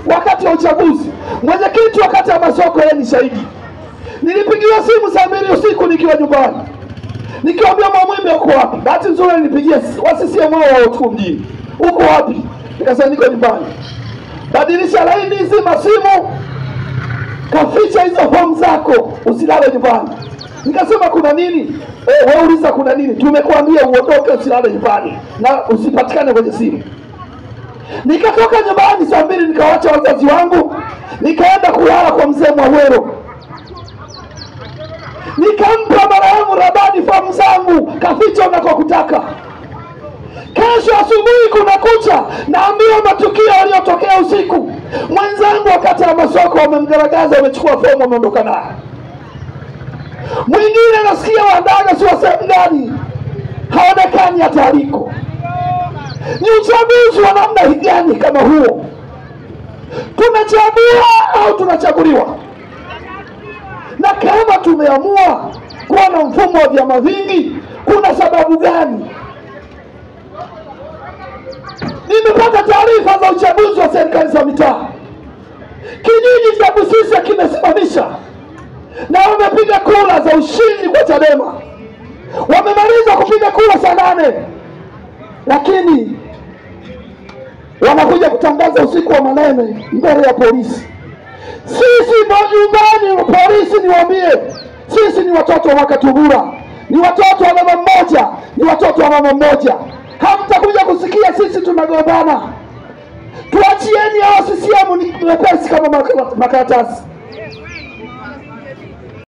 wakati wa uchaguzi. Mwenyekiti wakati wa masoko yeye ni shahidi. Nilipigiwa simu saa 2 usiku nikiwa nyumbani. Nikiambia Mwamwembe uko wapi? Bahati nzuri nilipigia wa CCM wao tu mjini. Uko wapi? Nikasema niko nyumbani. Badilisha laini, zima simu. Kaficha hizo fomu zako, usilale nyumbani. Nikasema kuna nini? Wewe uliza kuna nini? Tumekuambia uondoke, usilale nyumbani na usipatikane kwenye simu. Nikatoka nyumbani saa 2 nikawaacha wazazi wangu, nikaenda kulala kwa mzee Mwawero. Nikampa marehemu Rabani fomu zangu, kaficha unakokutaka. Kesho asubuhi kuna kucha, naambiwa matukio yaliyotokea usiku. Mwenzangu wakati wa masoko wamemgaragaza, wamechukua fomu, wameondoka naye. Mwingine nasikia Wandaga si wa sehemu gani, haonekani hata aliko. Ni uchaguzi wa namna gani kama huo? Tunachagua au tunachaguliwa? Na kama tumeamua kuwa na mfumo wa vyama vingi, kuna sababu gani? Nimepata taarifa za uchaguzi wa serikali za mitaa. Kijiji cha Busisi kimesimamisha na wamepiga kura za ushindi kwa Chadema. Wamemaliza kupiga kura saa 8, lakini wanakuja kutangaza usiku wa manane mbele ya polisi. Sisi nyumbani polisi, niwaambie, sisi ni watoto wa Katubura, ni watoto wa mama mmoja, ni watoto wa mama mmoja. Hamtakuja kusikia sisi tunagombana. Tuachieni hao CCM ni wepesi kama makaratasi.